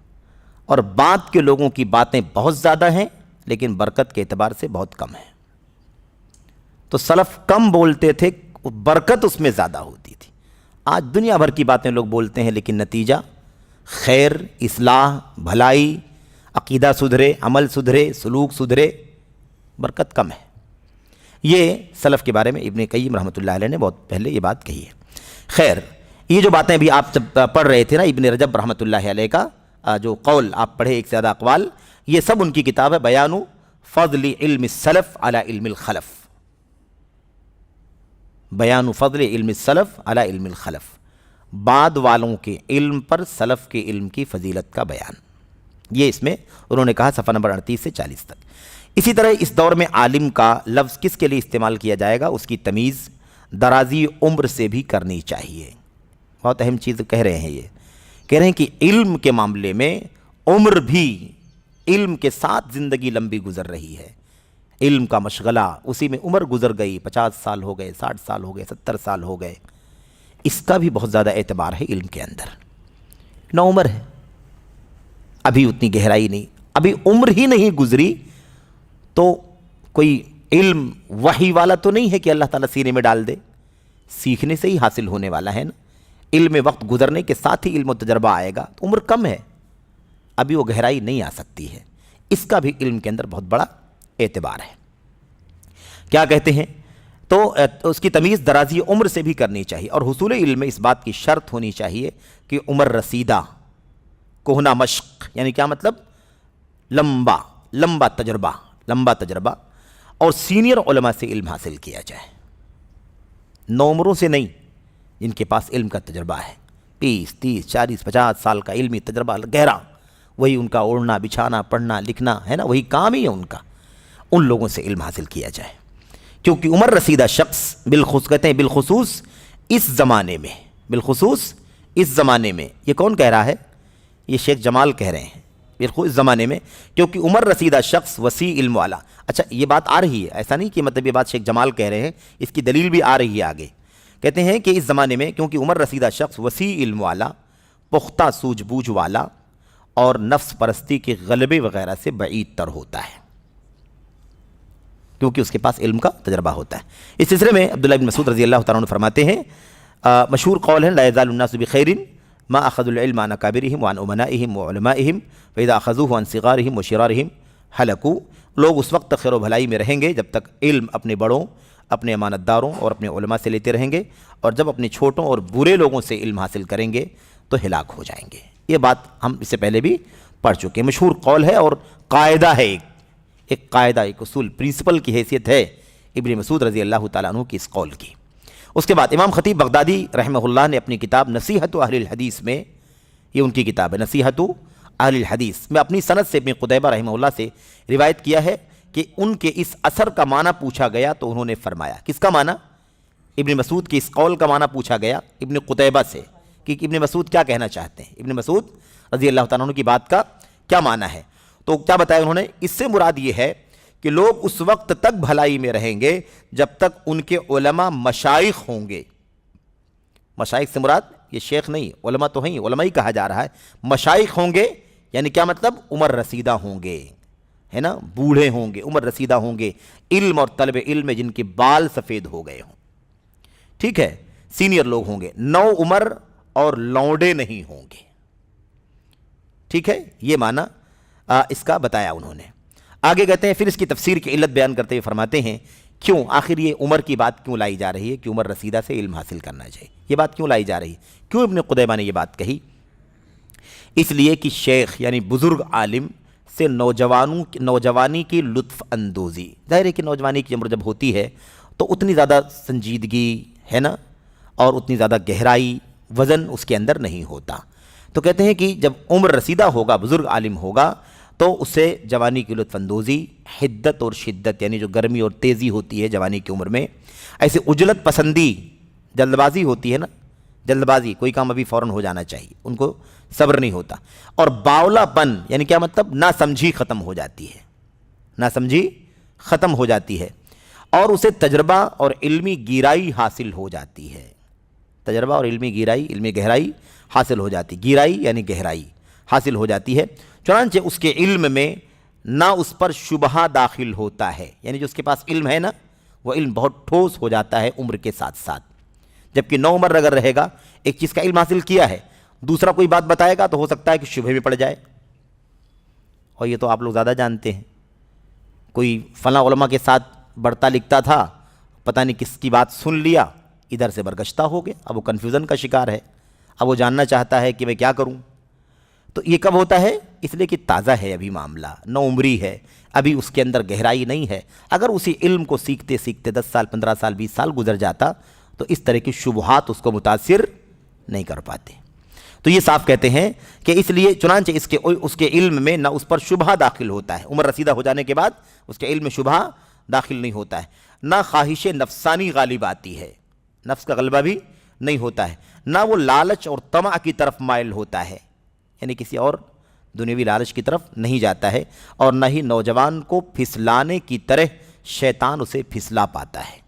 اور بعد کے لوگوں کی باتیں بہت زیادہ ہیں لیکن برکت کے اعتبار سے بہت کم ہیں۔ تو سلف کم بولتے تھے، برکت اس میں زیادہ ہوتی تھی۔ آج دنیا بھر کی باتیں لوگ بولتے ہیں لیکن نتیجہ خیر، اصلاح، بھلائی، عقیدہ سدھرے، عمل سدھرے، سلوک سدھرے، برکت کم ہے۔ یہ سلف کے بارے میں ابن قیم رحمۃ اللہ علیہ نے بہت پہلے یہ بات کہی ہے۔ خیر، یہ جو باتیں بھی آپ جب پڑھ رہے تھے نا، ابن رجب رحمۃ اللہ علیہ کا جو قول آپ پڑھے، ایک سے زیادہ اقوال، یہ سب ان کی کتاب ہے بیان فضل علم السلف علی علم الخلف، بیان فضل علم السلف علی علم الخلف، بعد والوں کے علم پر سلف کے علم کی فضیلت کا بیان، یہ اس میں انہوں نے کہا صفحہ نمبر 38 سے 40 تک۔ اسی طرح اس دور میں عالم کا لفظ کس کے لیے استعمال کیا جائے گا، اس کی تمیز درازی عمر سے بھی کرنی چاہیے۔ بہت اہم چیز کہہ رہے ہیں، یہ کہہ رہے ہیں کہ علم کے معاملے میں عمر بھی، علم کے ساتھ زندگی لمبی گزر رہی ہے، علم کا مشغلہ اسی میں عمر گزر گئی، 50 سال ہو گئے، 60 سال ہو گئے، 70 سال ہو گئے، اس کا بھی بہت زیادہ اعتبار ہے علم کے اندر۔ نہ عمر ہے، ابھی اتنی گہرائی نہیں، ابھی عمر ہی نہیں گزری تو کوئی علم وحی والا تو نہیں ہے کہ اللہ تعالیٰ سینے میں ڈال دے، سیکھنے سے ہی حاصل ہونے والا ہے نا۔ علم وقت گزرنے کے ساتھ ہی علم و تجربہ آئے گا، تو عمر کم ہے، ابھی وہ گہرائی نہیں آ سکتی ہے، اس کا بھی علم کے اندر بہت بڑا اعتبار ہے۔ کیا کہتے ہیں، تو اس کی تمیز درازی عمر سے بھی کرنی چاہیے، اور حصول علم میں اس بات کی شرط ہونی چاہیے کہ عمر رسیدہ، کہنا مشق، یعنی کیا مطلب، لمبا تجربہ، اور سینئر علماء سے علم حاصل کیا جائے، نو عمروں سے نہیں، جن کے پاس علم کا تجربہ ہے، 20 30 40 50 سال کا علمی تجربہ گہرا، وہی ان کا اوڑھنا بچھانا پڑھنا لکھنا ہے نا، وہی کام ہی ہے ان کا، ان لوگوں سے علم حاصل کیا جائے۔ کیونکہ عمر رسیدہ شخص کہتے ہیں بالخصوص اس زمانے میں، بالخصوص اس زمانے میں، یہ کون کہہ رہا ہے؟ یہ شیخ جمال کہہ رہے ہیں، بالخصوص اس زمانے میں، کیونکہ عمر رسیدہ شخص وسیع علم والا۔ اچھا یہ بات آ رہی ہے، ایسا نہیں کہ مطلب یہ بات شیخ جمال کہہ رہے ہیں، اس کی دلیل بھی آ رہی ہے آگے۔ کہتے ہیں کہ اس زمانے میں کیونکہ عمر رسیدہ شخص وسیع علم والا، پختہ سوجھ بوجھ والا اور نفس پرستی کے غلبے وغیرہ سے بعید تر ہوتا ہے، کیونکہ اس کے پاس علم کا تجربہ ہوتا ہے۔ اس سلسلے میں عبداللہ بن مسعود رضی اللہ تعالیٰ عنہ فرماتے ہیں، مشہور قول ہے، لا یزال الناس بخیر ما اخذوا العلم عن اکابرہم وعن امنائہم وعلمائہم فاذا اخذوه عن صغارہم وشرارہم ہلکوا۔ لوگ اس وقت تک خیر و بھلائی میں رہیں گے جب تک علم اپنے بڑوں، اپنے امانت داروں اور اپنے علماء سے لیتے رہیں گے، اور جب اپنے چھوٹوں اور برے لوگوں سے علم حاصل کریں گے تو ہلاک ہو جائیں گے۔ یہ بات ہم اس سے پہلے بھی پڑھ چکے ہیں، مشہور قول ہے اور قاعدہ ہے، ایک قاعدہ، ایک اصول، پرنسپل کی حیثیت ہے ابن مسعود رضی اللہ تعالیٰ عنہ کی اس قول کی۔ اس کے بعد امام خطیب بغدادی رحمہ اللہ نے اپنی کتاب نصیحت اہل الحدیث میں، یہ ان کی کتاب ہے نصیحت اہل الحدیث میں، اپنی سند سے ابن قتیبہ رحمہ اللہ سے روایت کیا ہے کہ ان کے اس اثر کا معنی پوچھا گیا تو انہوں نے فرمایا، کس کا معنی؟ ابن مسعود کی اس قول کا معنی پوچھا گیا ابن قتیبہ سے کہ ابن مسعود کیا کہنا چاہتے ہیں، ابن مسعود رضی اللہ تعالیٰ عنہ کی بات کا کیا معنی ہے؟ تو کیا بتایا انہوں نے؟ اس سے مراد یہ ہے کہ لوگ اس وقت تک بھلائی میں رہیں گے جب تک ان کے علماء مشائخ ہوں گے۔ مشائخ سے مراد یہ شیخ نہیں، علماء تو ہیں، علماء ہی کہا جا رہا ہے، مشائخ ہوں گے یعنی کیا مطلب؟ عمر رسیدہ ہوں گے، ہے نا، بوڑھے ہوں گے، عمر رسیدہ ہوں گے، علم اور طلب علم میں جن کے بال سفید ہو گئے ہوں، ٹھیک ہے، سینئر لوگ ہوں گے، نو عمر اور لونڈے نہیں ہوں گے، ٹھیک ہے، یہ معنی اس کا بتایا انہوں نے۔ آگے کہتے ہیں پھر اس کی تفسیر کی علت بیان کرتے ہوئے فرماتے ہیں، کیوں آخر یہ عمر کی بات کیوں لائی جا رہی ہے کہ عمر رسیدہ سے علم حاصل کرنا چاہیے؟ یہ بات کیوں لائی جا رہی ہے؟ کیوں ابن قتیبہ نے یہ بات کہی؟ اس لیے کہ شیخ یعنی بزرگ عالم سے نوجوانی کی لطف اندوزی، ظاہر ہے کہ نوجوانی کی عمر جب ہوتی ہے تو اتنی زیادہ سنجیدگی ہے نا، اور اتنی زیادہ گہرائی، وزن اس کے اندر نہیں ہوتا۔ تو کہتے ہیں کہ جب عمر رسیدہ ہوگا، بزرگ عالم ہوگا، تو اسے جوانی کی لطف اندوزی، حدت اور شدت یعنی جو گرمی اور تیزی ہوتی ہے جوانی کی عمر میں، ایسے عجلت پسندی، جلد بازی ہوتی ہے نا، جلد بازی، کوئی کام ابھی فوراً ہو جانا چاہیے، ان کو صبر نہیں ہوتا، اور باولا پن یعنی کیا مطلب؟ نا سمجھی ختم ہو جاتی ہے، نا سمجھی ختم ہو جاتی ہے، اور اسے تجربہ اور علمی گہرائی حاصل ہو جاتی ہے، تجربہ اور علمی گہرائی، علمی گہرائی حاصل ہو جاتی، گہرائی یعنی گہرائی حاصل ہو جاتی ہے، چنانچہ اس کے علم میں نہ اس پر شبہہ داخل ہوتا ہے، یعنی جو اس کے پاس علم ہے نا، وہ علم بہت ٹھوس ہو جاتا ہے عمر کے ساتھ ساتھ، جبکہ نو عمر اگر رہے گا، ایک چیز کا علم حاصل کیا ہے، دوسرا کوئی بات بتائے گا تو ہو سکتا ہے کہ شبہے میں پڑ جائے، اور یہ تو آپ لوگ زیادہ جانتے ہیں، کوئی فلاں علماء کے ساتھ بڑھتا لکھتا تھا، پتہ نہیں کس کی بات سن لیا، ادھر سے برگشتہ ہو گیا، اب وہ کنفیوژن کا شکار ہے، اب وہ جاننا چاہتا ہے کہ میں کیا کروں۔ تو یہ کب ہوتا ہے؟ اس لیے کہ تازہ ہے ابھی معاملہ، نو عمری ہے، ابھی اس کے اندر گہرائی نہیں ہے۔ اگر اسی علم کو سیکھتے سیکھتے 10 سال 15 سال 20 سال گزر جاتا تو اس طرح کی شبہات اس کو متاثر نہیں کر پاتے۔ تو یہ صاف کہتے ہیں کہ اس لیے چنانچہ اس کے علم میں نہ اس پر شبہہ داخل ہوتا ہے، عمر رسیدہ ہو جانے کے بعد اس کے علم میں شبہہ داخل نہیں ہوتا ہے، نہ خواہش نفسانی غالب آتی ہے، نفس کا غلبہ بھی نہیں ہوتا ہے، نہ وہ لالچ اور طمع کی طرف مائل ہوتا ہے، یعنی کسی اور دنیاوی لالچ کی طرف نہیں جاتا ہے، اور نہ ہی نوجوان کو پھسلانے کی طرح شیطان اسے پھسلا پاتا ہے۔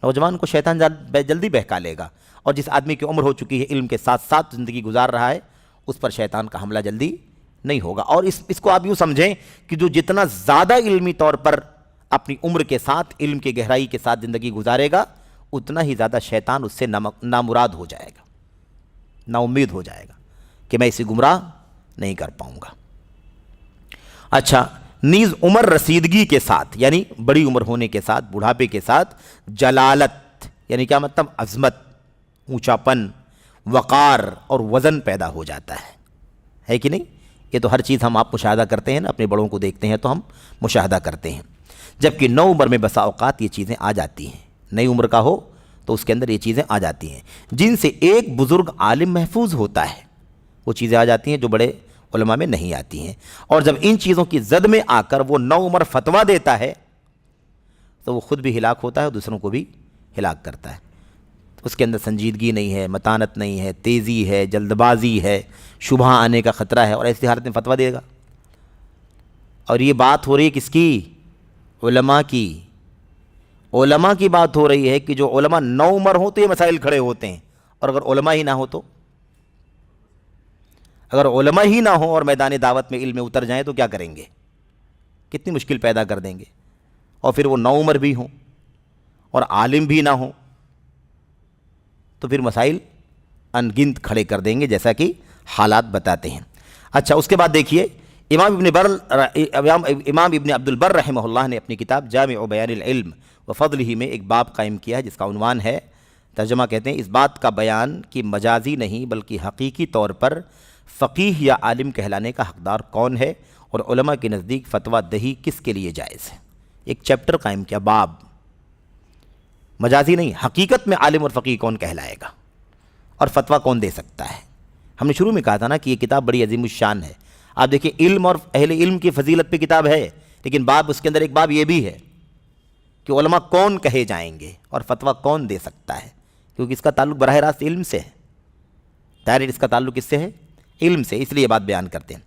نوجوان کو شیطان جلدی بہکا لے گا، اور جس آدمی کی عمر ہو چکی ہے، علم کے ساتھ ساتھ زندگی گزار رہا ہے، اس پر شیطان کا حملہ جلدی نہیں ہوگا۔ اور اس کو آپ یوں سمجھیں کہ جو جتنا زیادہ علمی طور پر اپنی عمر کے ساتھ علم کی گہرائی کے ساتھ زندگی گزارے گا، اتنا ہی زیادہ شیطان اس سے نامراد ہو جائے گا، نا امید ہو جائے گا کہ میں اسے گمراہ نہیں کر پاؤں گا۔ اچھا، نیز عمر رسیدگی کے ساتھ یعنی بڑی عمر ہونے کے ساتھ، بڑھاپے کے ساتھ، جلالت یعنی کیا مطلب؟ عظمت، اونچا پن، وقار اور وزن پیدا ہو جاتا ہے کہ نہیں؟ یہ تو ہر چیز ہم آپ مشاہدہ کرتے ہیں نا، اپنے بڑوں کو دیکھتے ہیں تو ہم مشاہدہ کرتے ہیں، جبکہ نو عمر میں بسا اوقات یہ چیزیں آ جاتی ہیں، نئی عمر کا ہو تو اس کے اندر یہ چیزیں آ جاتی ہیں جن سے ایک بزرگ عالم محفوظ ہوتا ہے، وہ چیزیں آ جاتی ہیں جو بڑے علماء میں نہیں آتی ہیں۔ اور جب ان چیزوں کی زد میں آ کر وہ نوعمر فتویٰ دیتا ہے تو وہ خود بھی ہلاک ہوتا ہے اور دوسروں کو بھی ہلاک کرتا ہے۔ اس کے اندر سنجیدگی نہیں ہے، متانت نہیں ہے، تیزی ہے، جلد بازی ہے، شبہ آنے کا خطرہ ہے، اور ایسی حالت میں فتویٰ دے گا۔ اور یہ بات ہو رہی ہے کس کی؟ علماء کی۔ علماء کی بات ہو رہی ہے کہ جو علماء نوعمر ہوں تو یہ مسائل کھڑے ہوتے ہیں، اور اگر علماء ہی نہ ہو تو، اگر علماء ہی نہ ہوں اور میدان دعوت میں علم میں اتر جائیں تو کیا کریں گے؟ کتنی مشکل پیدا کر دیں گے۔ اور پھر وہ نوعمر بھی ہوں اور عالم بھی نہ ہوں تو پھر مسائل ان گنت کھڑے کر دیں گے، جیسا کہ حالات بتاتے ہیں۔ اچھا، اس کے بعد دیکھیے امام ابن عبد البر رحمہ اللہ نے اپنی کتاب جامع بیان العلم و فضلہ میں ایک باب قائم کیا ہے جس کا عنوان ہے، ترجمہ کہتے ہیں، اس بات کا بیان کہ مجازی نہیں بلکہ حقیقی طور پر فقیہ یا عالم کہلانے کا حقدار کون ہے اور علماء کے نزدیک فتویٰ دہی کس کے لیے جائز ہے۔ ایک چیپٹر قائم کیا، باب، مجازی نہیں، حقیقت میں عالم اور فقیہ کون کہلائے گا اور فتویٰ کون دے سکتا ہے۔ ہم نے شروع میں کہا تھا نا کہ یہ کتاب بڑی عظیم الشان ہے۔ آپ دیکھیں، علم اور اہل علم کی فضیلت پہ کتاب ہے، لیکن باب، اس کے اندر ایک باب یہ بھی ہے کہ علماء کون کہے جائیں گے اور فتویٰ کون دے سکتا ہے، کیونکہ اس کا تعلق براہ راست علم سے ہے، ڈائریکٹ اس کا تعلق کس سے ہے؟ علم سے، اس لیے یہ بات بیان کرتے ہیں۔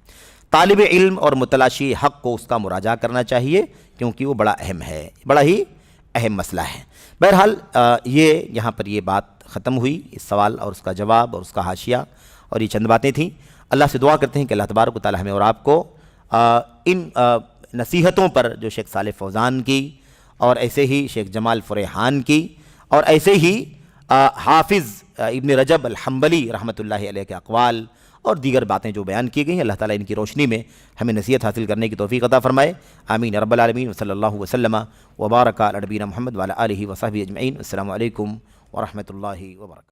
طالب علم اور متلاشی حق کو اس کا مراجعہ کرنا چاہیے کیونکہ وہ بڑا اہم ہے، بڑا ہی اہم مسئلہ ہے۔ بہرحال یہ یہاں پر یہ بات ختم ہوئی، اس سوال اور اس کا جواب اور اس کا حاشیہ، اور یہ چند باتیں تھیں۔ اللہ سے دعا کرتے ہیں کہ اللہ تبارک و تعالی ہمیں اور آپ کو ان نصیحتوں پر جو شیخ صالح فوزان کی اور ایسے ہی شیخ جمال فریحان کی اور ایسے ہی حافظ ابن رجب الحنبلی رحمۃ اللہ علیہ کے اقوال اور دیگر باتیں جو بیان کی گئی ہیں، اللہ تعالیٰ ان کی روشنی میں ہمیں نصیحت حاصل کرنے کی توفیق عطا فرمائے۔ آمین رب العالمین، وصلی اللہ وسلم وبارک علی نبینا محمد وعلی آلہ وصحبہ اجمعین۔ السلام علیکم ورحمۃ اللہ وبرکاتہ۔